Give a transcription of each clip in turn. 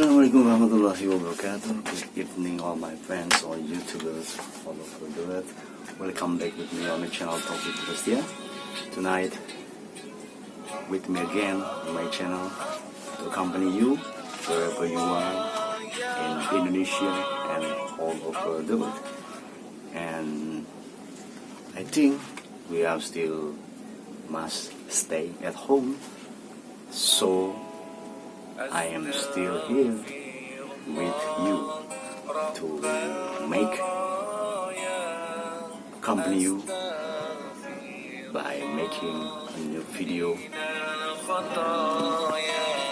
Assalamualaikum warahmatullahi wabarakatuh. Good evening all my friends, all YouTubers all over the world. Welcome back with me on the channel Taufik Prestia. Tonight with me again on my channel to accompany you wherever you are in Indonesia and all over the world. And I think we are still must stay at home, so I am still here with you to accompany you by making a new video.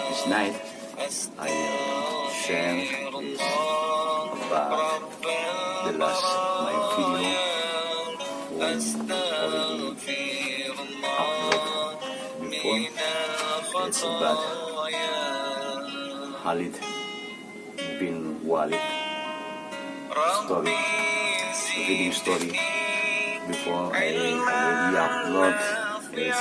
This night I will share this about the last my video already uploaded before. It's about Khalid bin Walid story, the video story. Before I already upload is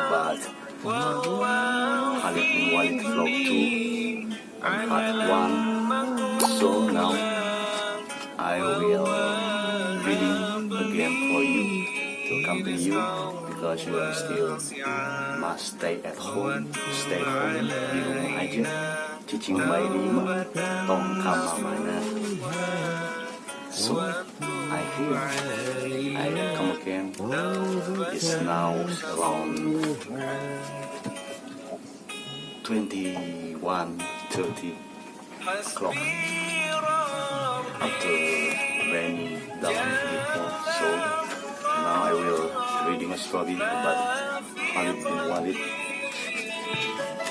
about Khalid bin Walid vlog 2 on part 1. So now I will reading again for you to accompany you, because you are still must stay at home, stay home di rumah aja. Cicing bayi 5, tong kama mana. So I come again. It's now around 21:30 o'clock after rainy down before. So now I will reading a story about Khalid bin Walid.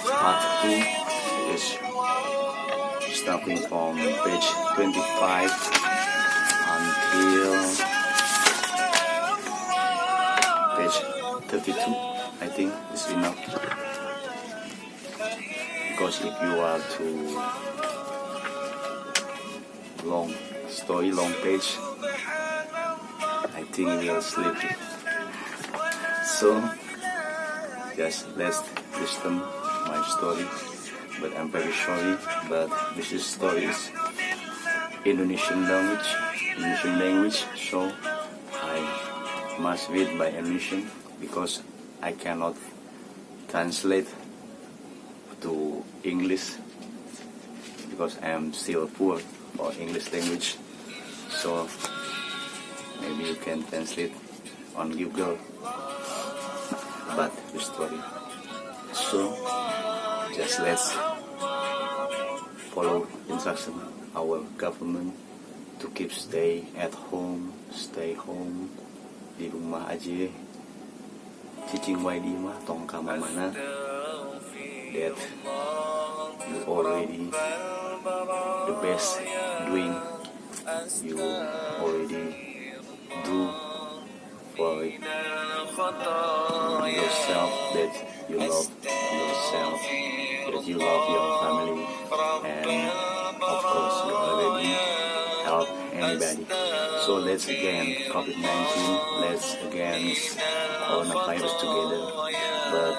Part 2 is starting from page 25 until page 32. I think is enough, because if you are too long story, long page, I think you will sleep. So just let's listen my story. But I'm very sorry, but this story is Indonesian language, so I must read by Indonesian, because I cannot translate to English, because I am still poor for English language. So maybe you can translate on Google about the story. So just let's follow instruction our government to keep stay at home, di rumah aja. Cicing wae di mah tong kama mana. That you already the best doing, you already do for yourself, that you love yourself, that you love your family, and of course you already help anybody. So let's again COVID-19, let's against coronavirus together. But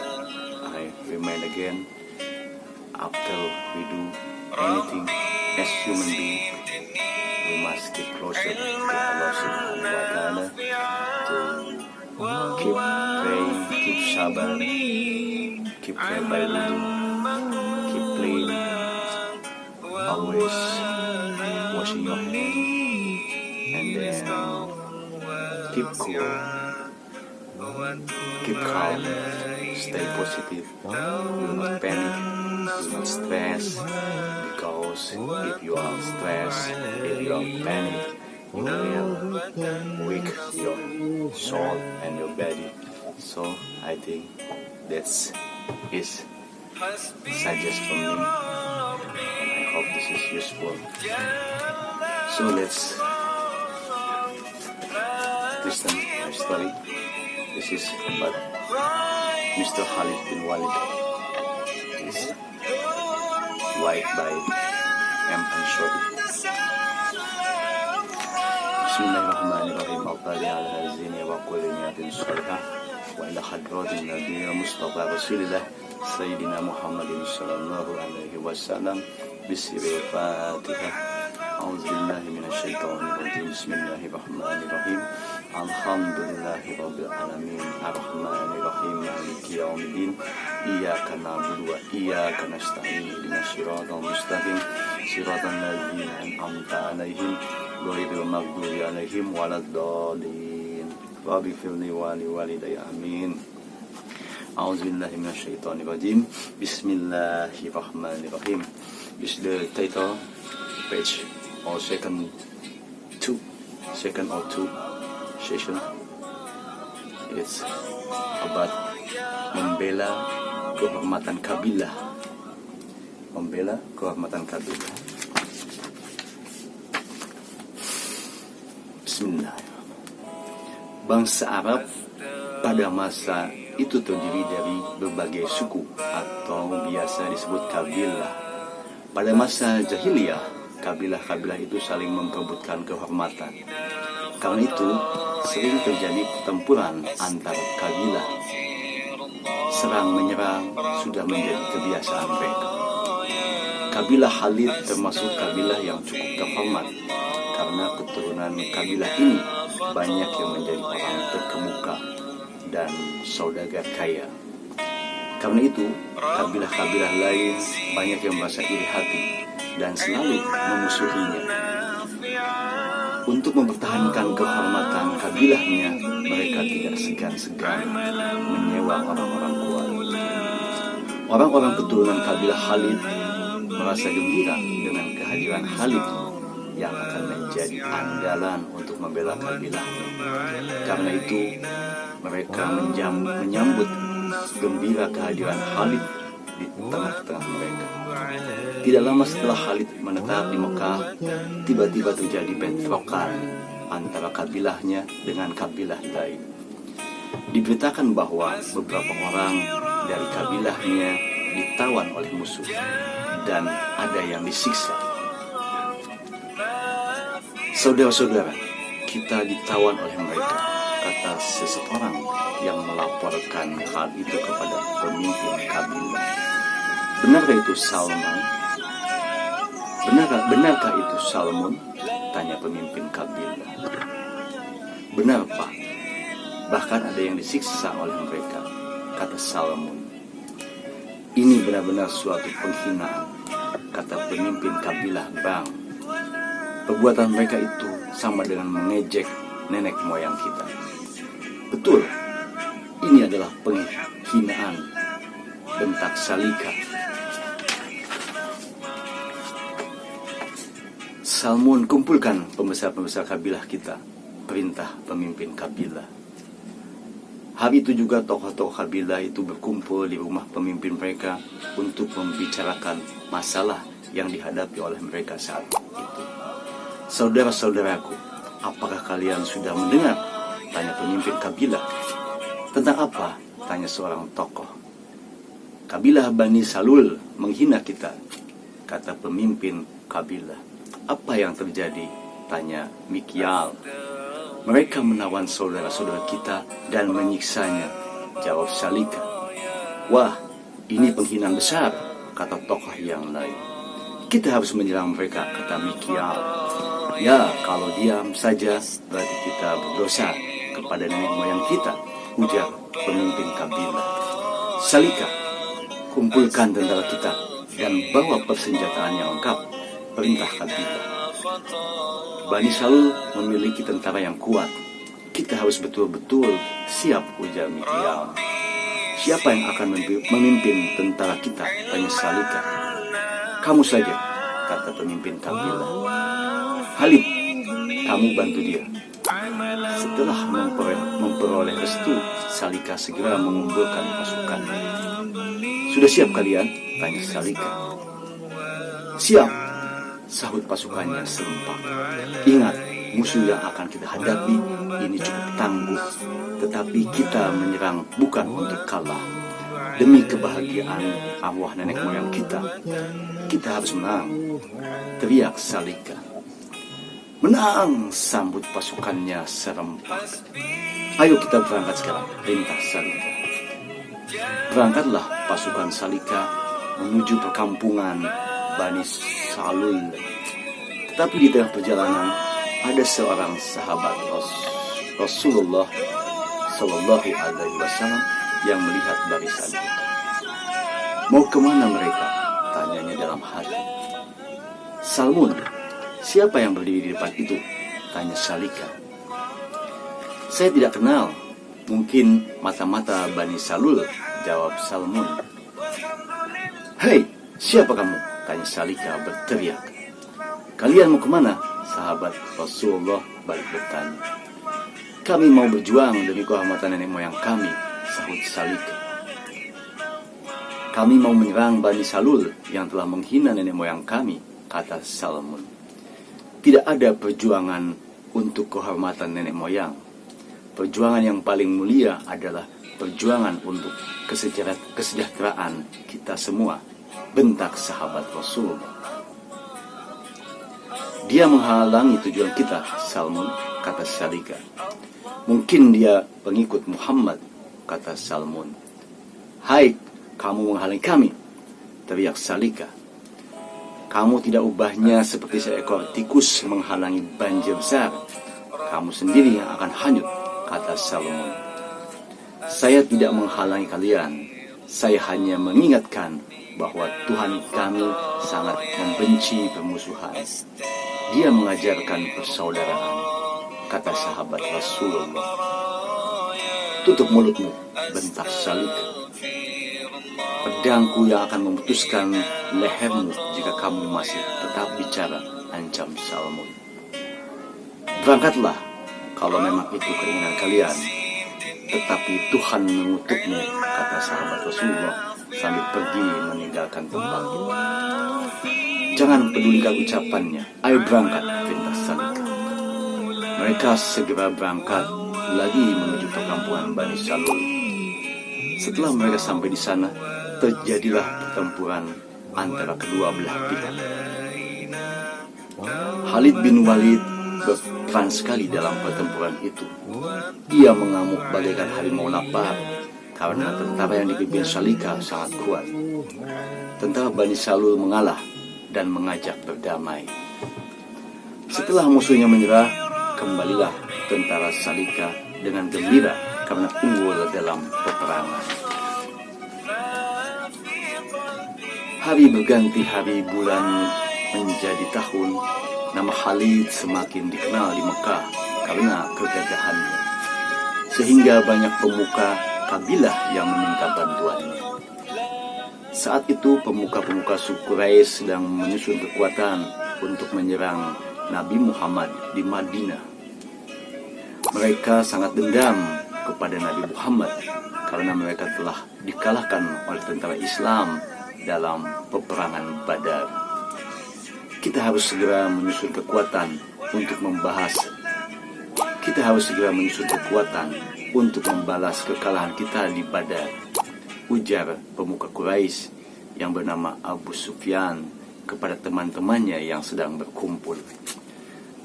I remind again, after we do anything as human being, we must keep closer to Allah Subhanahu wa Ta'ala, to keep praying, keep sabar, keep prayer by wudu, keep clean, always washing your hands, and then keep cool, keep calm, stay positive, do not panic, do not stress, because if you are stressed, if you are panic, you will weak your soul and your body. So I think that's is suggest from me, and I hope this is useful. So let's listen my story. This is about Mr. Khalid bin Walid. It's write by M. Ansori. Bismillahirrahmanirrahim. Al-Fatiha ala hazini wa kulli niyatin salihah wa ila hadratin nabiyina Mustafa Rasulillah Sayyidina Muhammadin sallallahu alaihi wasallam Bismillahirrahmanirrahim. A'udzubillahi minasyaitonirrajim. Bismillahirrahmanirrahim. Alhamdulillahirabbil alamin. Arrahmanirrahim. Maliki yaumiddin. Iyyaka na'budu wa iyyaka nasta'in. Ihdinas siratal mustaqim. Siratal ladzina an'amta 'alaihim ghairil maghdubi 'alaihim waladdallin. Waghfirli wa liwalidayya amin. A'udzubillahi minasyaitonirrajim. Bismillahirrahmanirrahim. Is the title page or second or two session. It's about membela kehormatan kabilah. Membela kehormatan kabilah. Bismillahirrahmanirrahim. Bangsa Arab pada masa itu terdiri dari berbagai suku atau biasa disebut kabilah. Pada masa jahiliyah, kabilah-kabilah itu saling memperebutkan kehormatan. Karena itu, sering terjadi pertempuran antar kabilah. Serang-menyerang sudah menjadi kebiasaan mereka. Kabilah Khalid termasuk kabilah yang cukup terhormat, karena keturunan kabilah ini banyak yang menjadi orang terkemuka dan saudagar kaya. Karena itu, kabilah-kabilah lain banyak yang merasa iri hati dan selalu memusuhinya. Untuk mempertahankan kehormatan kabilahnya, mereka tidak segan-segan menyewa orang-orang kuat. Orang-orang keturunan kabilah Khalid merasa gembira dengan kehadiran Khalid yang akan menjadi andalan untuk membela kabilahnya. Karena itu, mereka menyambut gembira kehadiran Khalid di tengah-tengah mereka. Tidak lama setelah Khalid menetap di Mekah, tiba-tiba terjadi bentrokan antara kabilahnya dengan kabilah lain. Diberitakan bahwa beberapa orang dari kabilahnya ditawan oleh musuh dan ada yang disiksa. Saudara-saudara, kita ditawan oleh mereka, kata seseorang yang melaporkan hal itu kepada pemimpin kabilah. Benarkah itu Salman? Benarkah itu Salmon? Tanya pemimpin kabilah. Benar, Pak. Bahkan ada yang disiksa oleh mereka, kata Salmon. Ini benar-benar suatu penghinaan, kata pemimpin kabilah Bang. Perbuatan mereka itu sama dengan mengejek nenek moyang kita. Betul, ini adalah penghinaan, bentak Salika. Salmon, kumpulkan pembesar-pembesar kabilah kita, perintah pemimpin kabilah. Hari itu juga tokoh-tokoh kabilah itu berkumpul di rumah pemimpin mereka untuk membicarakan masalah yang dihadapi oleh mereka saat itu. Saudara-saudaraku, apakah kalian sudah mendengar? Tanya pemimpin kabilah. Tentang apa? Tanya seorang tokoh. Kabilah Bani Salul menghina kita, kata pemimpin kabilah. Apa yang terjadi? Tanya Mikyal. Mereka menawan saudara-saudara kita dan menyiksanya, jawab Salika. Wah, ini penghinaan besar, kata tokoh yang lain. Kita harus menyerang mereka, kata Mikyal. Ya, kalau diam saja berarti kita berdosa kepada nenek moyang kita, ujar pemimpin kabilah. Salika, kumpulkan tentara kita dan bawa persenjataan yang lengkap, perintah kabilah. Bani Salul memiliki tentara yang kuat. Kita harus betul-betul siap, ujar Mikyal. Siapa yang akan memimpin tentara kita? Tanya Salika. Kamu saja, kata pemimpin kabilah. Khalid, kamu bantu dia. Setelah memperoleh restu, Salika segera mengumpulkan pasukan. Sudah siap kalian? Tanya Salika. Siap, sahut pasukannya serempak. Ingat, musuh yang akan kita hadapi ini cukup tangguh, tetapi kita menyerang bukan untuk kalah. Demi kebahagiaan arwah nenek moyang kita harus menang, teriak Salika. Menang, sambut pasukannya serempak. Ayo kita berangkat sekarang, perintah Salika. Berangkatlah pasukan Salika menuju perkampungan Bani Salul. Tetapi di tengah perjalanan ada seorang sahabat Rasulullah Sallallahu Alaihi Wasallam yang melihat barisan itu. Mau kemana mereka? Tanyanya dalam hati. Salmun, siapa yang berdiri di depan itu? Tanya Salika. Saya tidak kenal, mungkin mata-mata Bani Salul, jawab Salmun. Hei, siapa kamu? Tanya Salika berteriak. Kalian mau kemana? Sahabat Rasulullah balik bertanya. Kami mau berjuang demi kehormatan nenek moyang kami, sahut Salika. Kami mau menyerang Bani Salul yang telah menghina nenek moyang kami, kata Salmun. Tidak ada perjuangan untuk kehormatan nenek moyang. Perjuangan yang paling mulia adalah perjuangan untuk kesejahteraan kita semua, bentak sahabat Rasulullah. Dia menghalangi tujuan kita, Salmun, kata Salika. Mungkin dia pengikut Muhammad, kata Salmun. Hai, kamu menghalangi kami, teriak Salika. Kamu tidak ubahnya seperti seekor tikus menghalangi banjir besar. Kamu sendiri yang akan hanyut, kata Salmun. Saya tidak menghalangi kalian. Saya hanya mengingatkan bahwa Tuhan kami sangat membenci permusuhan. Dia mengajarkan persaudaraan, kata sahabat Rasulullah. Tutup mulutmu, bentak Salika. Pedangku yang akan memutuskan lehermu jika kamu masih tetap bicara, ancam Salmun. Berangkatlah kalau memang itu keinginan kalian, tetapi Tuhan mengutukmu, kata sahabat Rasulullah sambil pergi meninggalkan tempat itu. Jangan pedulikan ucapannya, ayo berangkat, perintah Salika. Mereka segera berangkat lagi menuju perkampungan Bani Salul. Setelah mereka sampai di sana, terjadilah pertempuran antara kedua belah pihak. Khalid bin Walid berperan sekali dalam pertempuran itu. Ia mengamuk bagaikan harimau lapar karena tentara yang dipimpin Salika sangat kuat. Tentara Bani Salul mengalah dan mengajak berdamai. Setelah musuhnya menyerah, kembalilah tentara Salika dengan gembira karena unggul dalam peperangan. Hari berganti hari, bulan menjadi tahun. Nama Khalid semakin dikenal di Mekah karena kegagahannya, sehingga banyak pemuka kabilah yang meminta bantuannya. Saat itu pemuka-pemuka suku Quraisy sedang menyusun kekuatan untuk menyerang Nabi Muhammad di Madinah. Mereka sangat dendam kepada Nabi Muhammad karena mereka telah dikalahkan oleh tentara Islam dalam peperangan Badar. Kita harus segera menyusun kekuatan untuk membalas kekalahan kita di Badar, ujar pemuka Quraisy yang bernama Abu Sufyan kepada teman-temannya yang sedang berkumpul.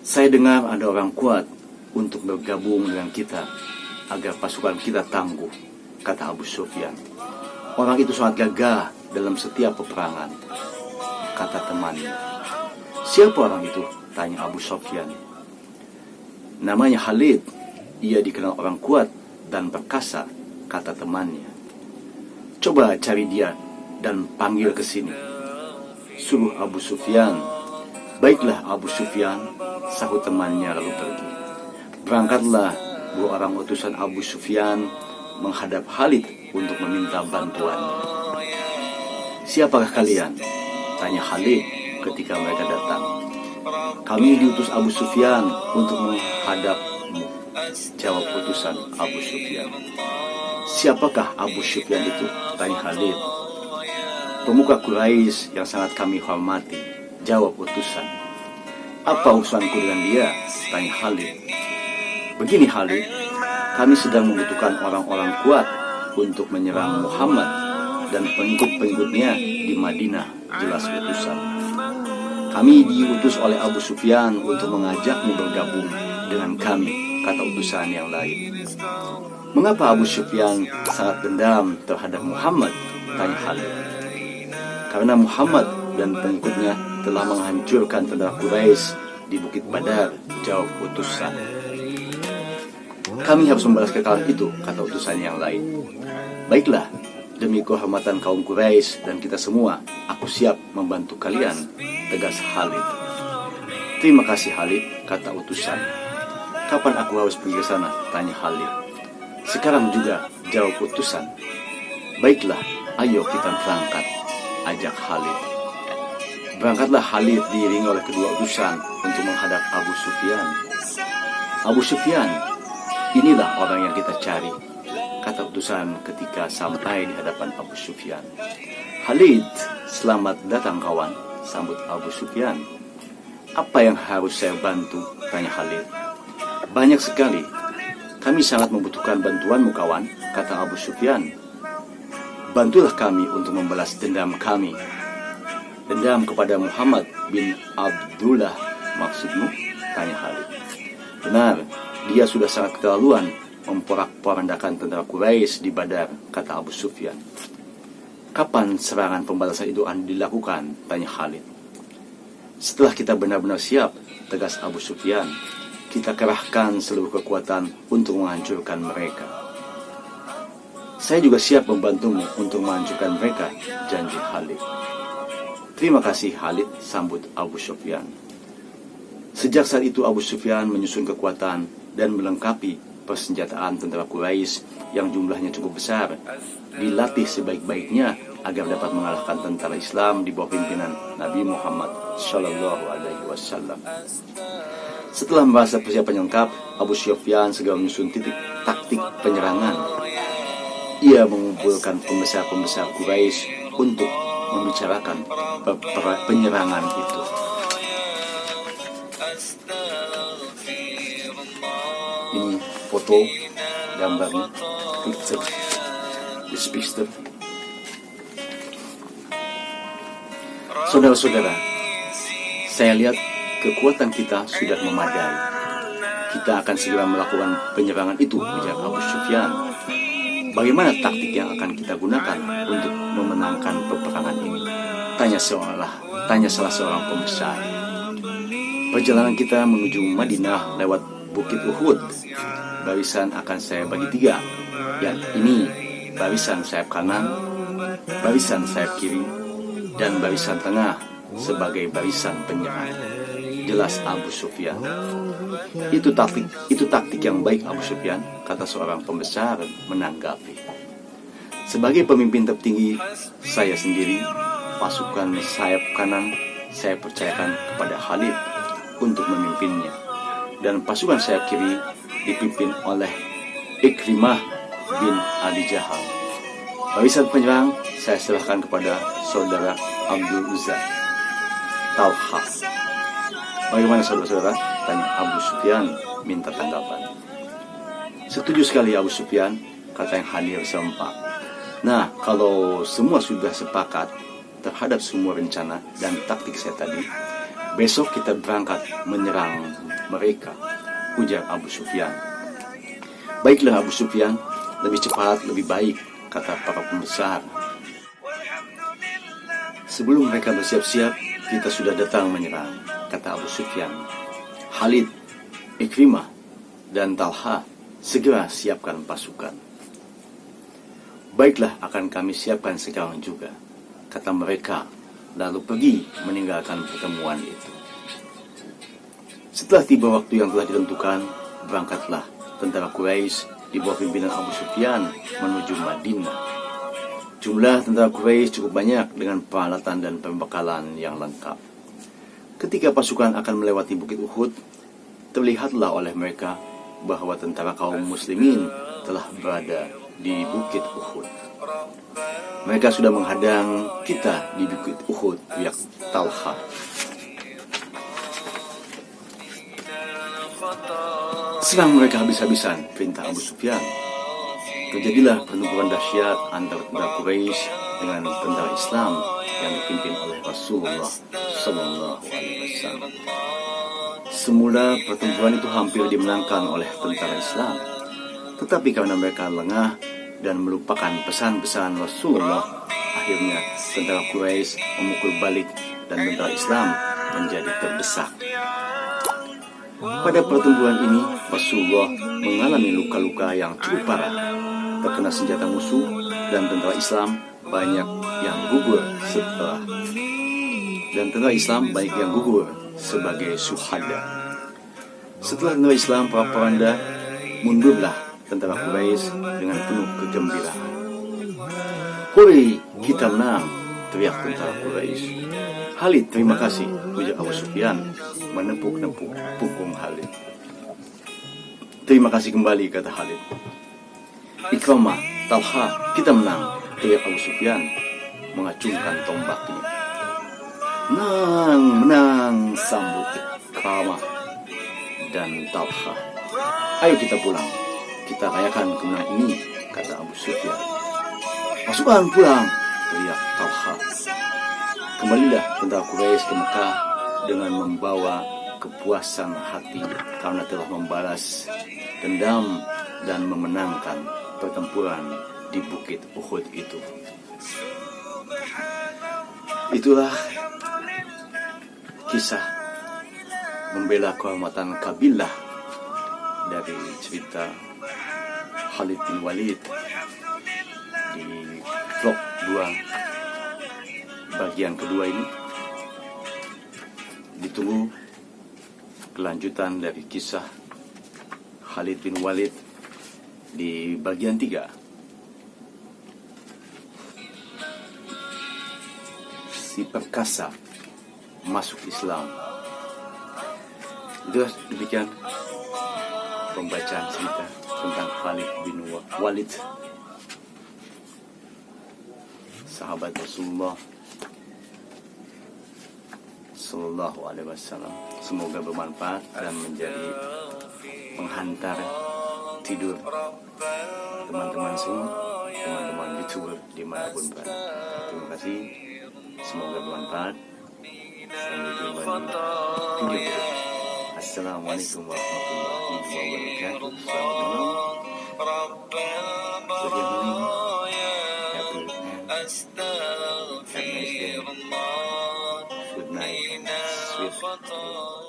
Saya dengar ada orang kuat untuk bergabung dengan kita agar pasukan kita tangguh, kata Abu Sufyan. Orang itu sangat gagah dalam setiap peperangan, kata temannya. Siapa orang itu? Tanya Abu Sufyan. Namanya Khalid. Ia dikenal orang kuat dan perkasa, kata temannya. Coba cari dia dan panggil ke sini, suruh Abu Sufyan. Baiklah Abu Sufyan, sahut temannya lalu pergi. Berangkatlah dua orang utusan Abu Sufyan menghadap Khalid untuk meminta bantuannya. Siapakah kalian? Tanya Khalid ketika mereka datang. Kami diutus Abu Sufyan untuk menghadapmu, jawab utusan Abu Sufyan. Siapakah Abu Sufyan itu? Tanya Khalid. Pemuka Quraisy yang sangat kami hormati, jawab utusan. Apa urusanku dengan dia? Tanya Khalid. Begini Khalid, kami sedang membutuhkan orang-orang kuat untuk menyerang Muhammad dan pengikut-pengikutnya di Madinah, jelas utusan. Kami diutus oleh Abu Sufyan untuk mengajakmu bergabung dengan kami, kata utusan yang lain. Mengapa Abu Sufyan sangat dendam terhadap Muhammad? Tanya Khalid. Karena Muhammad dan pengikutnya telah menghancurkan tentara Quraisy di Bukit Badar, jawab utusan. Kami harus membalas kekalahan itu, kata utusan yang lain. Baiklah, demi kehormatan kaum Quraisy dan kita semua, aku siap membantu kalian, tegas Khalid. Terima kasih Khalid, kata utusan. Kapan aku harus pergi ke sana? Tanya Khalid. Sekarang juga, jawab utusan. Baiklah, ayo kita berangkat, ajak Khalid. Berangkatlah Khalid diiringi oleh kedua utusan untuk menghadap Abu Sufyan. Abu Sufyan, inilah orang yang kita cari, kata utusan ketika sampai di hadapan Abu Sufyan. Khalid, selamat datang kawan, sambut Abu Sufyan. Apa yang harus saya bantu? Tanya Khalid. Banyak sekali. Kami sangat membutuhkan bantuanmu kawan, kata Abu Sufyan. Bantulah kami untuk membalas dendam kami. Dendam kepada Muhammad bin Abdullah maksudmu? Tanya Khalid. Benar, dia sudah sangat keterlaluan memporak-porandakan tentara Quraisy di Badar, kata Abu Sufyan. Kapan serangan pembalasan itu akan dilakukan? Tanya Khalid. Setelah kita benar-benar siap, tegas Abu Sufyan, kita kerahkan seluruh kekuatan untuk menghancurkan mereka. Saya juga siap membantumu untuk menghancurkan mereka, janji Khalid. Terima kasih Khalid, sambut Abu Sufyan. Sejak saat itu Abu Sufyan menyusun kekuatan dan melengkapi persenjataan tentara Quraisy yang jumlahnya cukup besar, dilatih sebaik-baiknya agar dapat mengalahkan tentara Islam di bawah pimpinan Nabi Muhammad Shallallahu Alaihi Wasallam. Setelah merasa persiapan lengkap, Abu Sufyan segera menyusun taktik penyerangan. Ia mengumpulkan pembesar-pembesar Quraisy untuk membicarakan penyerangan itu. Ini foto, gambarnya, picture, this picture. Saudara-saudara, saya lihat kekuatan kita sudah memadai. Kita akan segera melakukan penyerangan itu, ujar Abu Sufyan. Bagaimana taktik yang akan kita gunakan untuk memenangkan peperangan ini? Tanya salah seorang pembesar. Perjalanan kita menuju Madinah lewat Bukit Uhud. Barisan akan saya bagi 3. Ini barisan sayap kanan, barisan sayap kiri, dan barisan tengah sebagai barisan penyerang. Jelas Abu Sufyan. Itu taktik yang baik Abu Sufyan, kata seorang pembesar menanggapi. Sebagai pemimpin tertinggi saya sendiri, pasukan sayap kanan saya percayakan kepada Khalid untuk memimpinnya, dan pasukan sayap kiri dipimpin oleh Ikrimah bin Abi Jahal. Barisan penyerang saya serahkan kepada saudara Abdul Uzza, Talha. Bagaimana saudara-saudara? Tanya Abu Sufyan minta tanggapan. Setuju sekali Abu Sufyan, kata yang hadir sempat. Nah, kalau semua sudah sepakat terhadap semua rencana dan taktik saya tadi, besok kita berangkat menyerang mereka, ujar Abu Sufyan. Baiklah Abu Sufyan, lebih cepat lebih baik, kata para pembesar. Sebelum mereka bersiap-siap, kita sudah datang menyerang, kata Abu Sufyan. Khalid, Ikrimah, dan Talha segera siapkan pasukan. Baiklah, akan kami siapkan sekarang juga, kata mereka, lalu pergi meninggalkan pertemuan itu. Setelah tiba waktu yang telah ditentukan, berangkatlah tentara Quraisy di bawah pimpinan Abu Sufyan menuju Madinah. Jumlah tentara Quraisy cukup banyak dengan peralatan dan pembekalan yang lengkap. Ketika pasukan akan melewati Bukit Uhud, terlihatlah oleh mereka bahwa tentara kaum muslimin telah berada di Bukit Uhud. Mereka sudah menghadang kita di Bukit Uhud, pihak Talha. Serang mereka habis-habisan, perintah Abu Sufyan. Terjadilah pertempuran dahsyat antara tentara Quraisy dengan tentara Islam yang dipimpin oleh Rasulullah Sallallahu Alaihi Wasallam. Semula pertempuran itu hampir dimenangkan oleh tentara Islam, tetapi karena mereka lengah dan melupakan pesan-pesan Rasulullah, akhirnya tentara Quraisy memukul balik dan tentara Islam menjadi terdesak. Pada pertempuran ini, Rasulullah mengalami luka-luka yang cukup parah, terkena senjata musuh, dan tentara Islam banyak yang gugur sebagai syuhada. Setelah tentara Islam propaganda, mundurlah tentara Quraisy dengan penuh kegembiraan. "Hore, kita menang!" teriak tentara Quraisy. "Khalid, terima kasih," ujar Abu Sufyan menepuk-nepuk punggung Khalid. "Terima kasih kembali," kata Khalid. "Ikramah, Talha, kita menang," teriak Abu Sufyan mengacungkan tombaknya. Menang, sambut Ikramah dan Talha. "Ayo kita pulang, kita rayakan kemenangan ini," kata Abu Sufyan. "Pasukan pulang," teriak Talha. Kembalilah tentara Quraisy ke Mekah dengan membawa kepuasan hati karena telah membalas dendam dan memenangkan pertempuran di Bukit Uhud itu. Itulah kisah membela kehormatan kabilah dari cerita Khalid bin Walid di vlog 2 bagian kedua ini. Ditunggu kelanjutan dari kisah Khalid bin Walid di bagian 3. Si perkasa masuk Islam. Demikian pembacaan cerita tentang Khalid bin Walid, sahabat Rasulullah Sallallahu Alaihi Wasallam. Semoga bermanfaat dan menjadi penghantar tidur teman-teman semua, teman-teman YouTuber dimanapun berada. Terima kasih, semoga bermanfaat. Sampai jumpa di video berikutnya. Assalamualaikum warahmatullahi wabarakatuh. Selamat malam. Have a nice day. Good night. Sweet.